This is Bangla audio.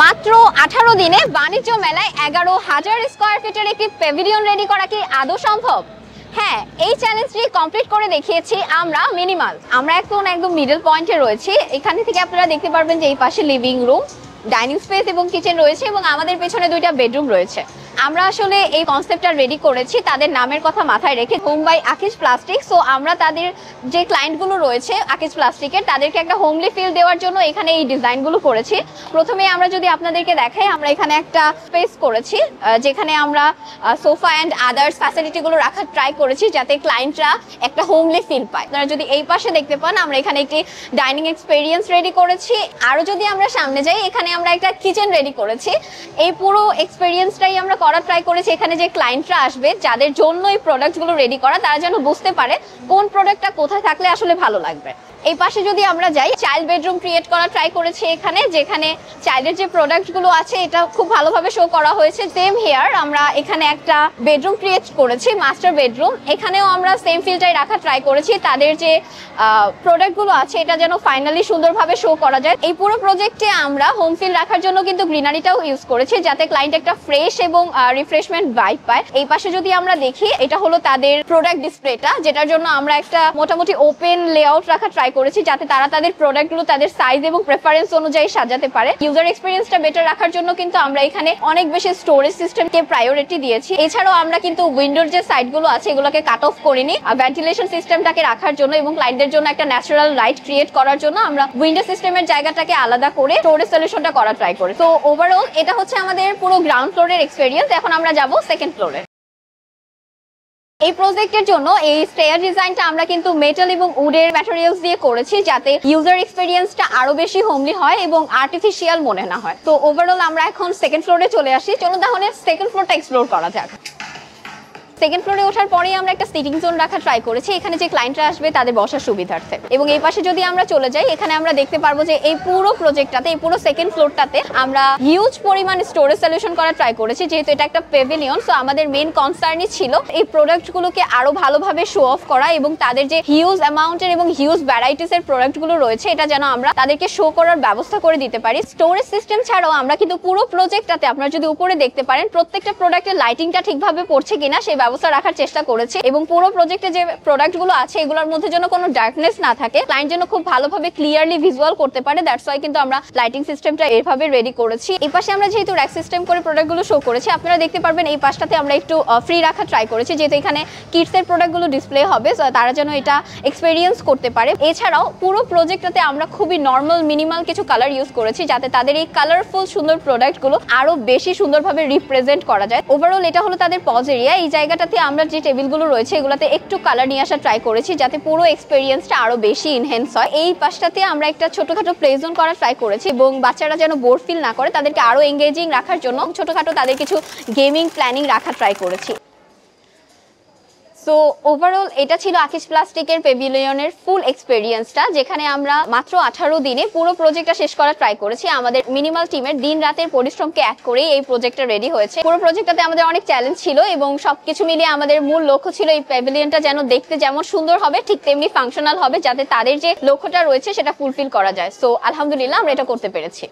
মাত্র 18 দিনে বাণিজ্য মেলায় 11,000 স্কয়ার ফিটের একটি প্যাভিলিয়ন রেডি করা কি আদৌ সম্ভব? হ্যাঁ, এই চ্যালেঞ্জটি কমপ্লিট করে দেখিয়েছি আমরা মিনিমাল। আমরা এখন একদম মিডল পয়েন্টে রয়েছি। এখানে থেকে আপনারা দেখতে পারবেন যে এই পাশে লিভিং রুম, ডাইনিং স্পেস এবং কিচেন রয়েছে এবং আমাদের পেছনে দুইটা বেডরুম রয়েছে। আমরা আসলে এই কনসেপ্টটা রেডি করেছি তাদের নামের কথা মাথায় রেখে, home by Akij plastic. So আমরা তাদের যে ক্লায়েন্টগুলো রয়েছে আকিজ প্লাস্টিকের, তাদেরকে একটা হোমলি ফিল দেওয়ার জন্য এখানে এই ডিজাইনগুলো করেছি। প্রথমে আমরা যদি আপনাদেরকে দেখাই, আমরা এখানে একটা স্পেস করেছি যেখানে আমরা সোফা অ্যান্ড আদার্স ফ্যাসিলিটিগুলো রাখার ট্রাই করেছি যাতে ক্লায়েন্টরা একটা হোমলি ফিল পায়। আপনারা যদি এই পাশে দেখতে পান, আমরা এখানে একটি ডাইনিং এক্সপেরিয়েন্স রেডি করেছি। আরও যদি আমরা সামনে যাই, এখানে আমরা একটা কিচেন রেডি করেছি। এই পুরো এক্সপেরিয়েন্সটাই আমরা করার ট্রাই করেছি এখানে যে ক্লায়েন্টরা আসবে, যাদের জন্য এই প্রোডাক্টগুলো রেডি করা, তারা যেন বুঝতে পারে কোন প্রোডাক্টটা কোথায় থাকলে আসলে ভালো লাগবে। এই পাশে যদি আমরা যাই, চাইল্ড বেডরুম ক্রিয়েট করা ট্রাই করেছি এখানে, যেখানে চাইল্ডের যে প্রোডাক্টগুলো আছে এটা খুব ভালোভাবে শো করা হয়েছে। সেম হিয়ার আমরা এখানে একটা বেডরুম ক্রিয়েট করেছি, মাস্টার বেডরুম। এখানেও আমরা সেম ফিলটাই রাখা ট্রাই করেছি, তাদের যে প্রোডাক্টগুলো আছে এটা যেন ফাইনালি সুন্দরভাবে শো করা যায়। এই পুরো প্রজেক্টে আমরা হোম ফিল রাখার জন্য কিন্তু গ্রিনারিটাও ইউজ করেছি যাতে ক্লায়েন্ট একটা ফ্রেশ এবং রিফ্রেশমেন্ট ভাইব পায়। এই পাশে যদি আমরা দেখি, এটা হলো তাদের প্রোডাক্ট ডিসপ্লেটা, যেটার জন্য আমরা একটা মোটামুটি ওপেন লেআউট রাখা ট্রাই করেছি যাতে তারা তাদের প্রোডাক্টগুলো তাদের সাইজ এবং প্রেফারেন্স অনুযায়ী সাজাতে পারে। ইউজার এক্সপিরিয়েন্সটা বেটার রাখার জন্য কিন্তু আমরা এখানে অনেক বেশি স্টোরেজ সিস্টেমকে প্রায়োরিটি দিয়েছি। এছাড়াও আমরা কিন্তু উইন্ডোর যে সাইডগুলো আছে এগুলোকে কাট অফ করিনি। ভেন্টিলেশন সিস্টেমটাকে রাখার জন্য এবং ক্লায়েন্টদের জন্য একটা ন্যাচারাল লাইট ক্রিয়েট করার জন্য আমরা উইন্ডো সিস্টেমের জায়গাটাকে আলাদা করে স্টোরেজ সলিউশনটা করা ট্রাই করি। তো ওভারঅল এটা হচ্ছে আমাদের পুরো গ্রাউন্ড ফ্লোরের এক্সপেরিয়েন্স। এখন আমরা যাব সেকেন্ড ফ্লোরে। এই প্রজেক্টের জন্য এই স্টেয়ার ডিজাইনটা আমরা কিন্তু মেটাল এবং উডের ম্যাটেরিয়ালস দিয়ে করেছি যাতে ইউজার এক্সপেরিয়েন্সটা আরো বেশি হোমলি হয় এবং আর্টিফিশিয়াল মনে না হয়। তো ওভারঅল আমরা এখন সেকেন্ড ফ্লোরে চলে আসি। চলুন তাহলে সেকেন্ড ফ্লোরটা এক্সপ্লোর করা যাক। সেকেন্ড ফ্লোরে ওঠার পরেই আমরা একটা সিটিং জোন রাখা ট্রাই করেছি এখানে যে ক্লায়েন্টরা আসবে তাদের বসার সুবিধার্থে। এবং এই পাশে যদি আমরা চলে যাই, এখানে আমরা দেখতে পারবো যে এই পুরো প্রজেক্টটাতে, এই পুরো সেকেন্ড ফ্লোরটাতে আমরা হিউজ পরিমাণ স্টোরেজ সলিউশন করা ট্রাই করেছি। যেহেতু এটা একটা প্যাভিলিয়ন, সো আমাদের মেইন কনসার্নই ছিল এই প্রোডাক্টগুলোকে আরো ভালোভাবে শো অফ করা এবং তাদের যে হিউজ অ্যামাউন্টের এবং হিউজ ভ্যারাইটিসের প্রোডাক্টগুলো রয়েছে এটা যেন আমরা তাদেরকে শো করার ব্যবস্থা করে দিতে পারি। স্টোরেজ সিস্টেম ছাড়াও আমরা কিন্তু পুরো প্রজেক্টটাতে, আপনারা যদি উপরে দেখতে পারেন, প্রত্যেকটা প্রোডাক্টের লাইটিংটা ঠিকভাবে পড়ছে কিনা সেই ব্যবস্থা রাখার চেষ্টা করেছি এবং পুরো প্রজেক্টে যে প্রোডাক্টগুলো আছে এগুলোর মধ্যে যেন কোনো ডার্কনেস না থাকে, ক্লায়েন্ট যেন খুব ভালোভাবে ক্লিয়ারলি ভিজুয়াল করতে পারে। দ্যাটস ওয়াই কিন্তু আমরা লাইটিং সিস্টেমটা এভাবে রেডি করেছি। এই পাশে আমরা যেহেতু র্যাক সিস্টেম করে প্রোডাক্টগুলো শো করেছি, আপনারা দেখতে পারবেন এই পাশটাতে আমরা একটু ফ্রি রাখা ট্রাই করেছি যেহেতু এখানে কিডসের প্রোডাক্টগুলো ডিসপ্লে হবে, তারা যেন এটা এক্সপেরিয়েন্স করতে পারে। এছাড়াও পুরো প্রজেক্টটাতে আমরা খুবই নর্মাল মিনিমাল কিছু কালার ইউজ করেছি যাতে তাদের এই কালারফুল সুন্দর প্রোডাক্টগুলো আরো বেশি সুন্দরভাবে রিপ্রেজেন্ট করা যায়। ওভারঅল এটা হলো তাদের পজ এরিয়া। এই জায়গাটাতে আমরা যে টেবিলগুলো রয়েছে এগুলোতে একটু কালার নিয়ে আসা ট্রাই করেছি যাতে পুরো এক্সপেরিয়েন্সটা আরো বেশি ইনহ্যান্স হয়। এই পাশটাতে আমরা একটা ছোটখাটো প্লে জোন করা ট্রাই করেছি এবং বাচ্চারা যেন বোর ফিল না করে তাদেরকে আরো এঙ্গেজিং রাখার জন্য ছোটখাটো তাদের কিছু গেমিং প্ল্যানিং রাখা ট্রাই করেছি। সো ওভারঅল এটা ছিল আকিজ প্লাস্টিকের প্যাভিলিয়নের ফুল এক্সপেরিয়েন্সটা, যেখানে আমরা মাত্র 18 দিনে পুরো প্রজেক্টটা শেষ করার ট্রাই করেছি। আমাদের মিনিমাল টিমের দিন রাতের পরিশ্রমকে এক করেই এই প্রজেক্টটা রেডি হয়েছে। পুরো প্রজেক্টটাতে আমাদের অনেক চ্যালেঞ্জ ছিল এবং সবকিছু মিলিয়ে আমাদের মূল লক্ষ্য ছিল এই প্যাভিলিয়নটা যেন দেখতে যেমন সুন্দর হবে ঠিক তেমনি ফাংশনাল হবে, যাতে তাদের যে লক্ষ্যটা রয়েছে সেটা ফুলফিল করা যায়। সো আলহামদুলিল্লাহ আমরা এটা করতে পেরেছি।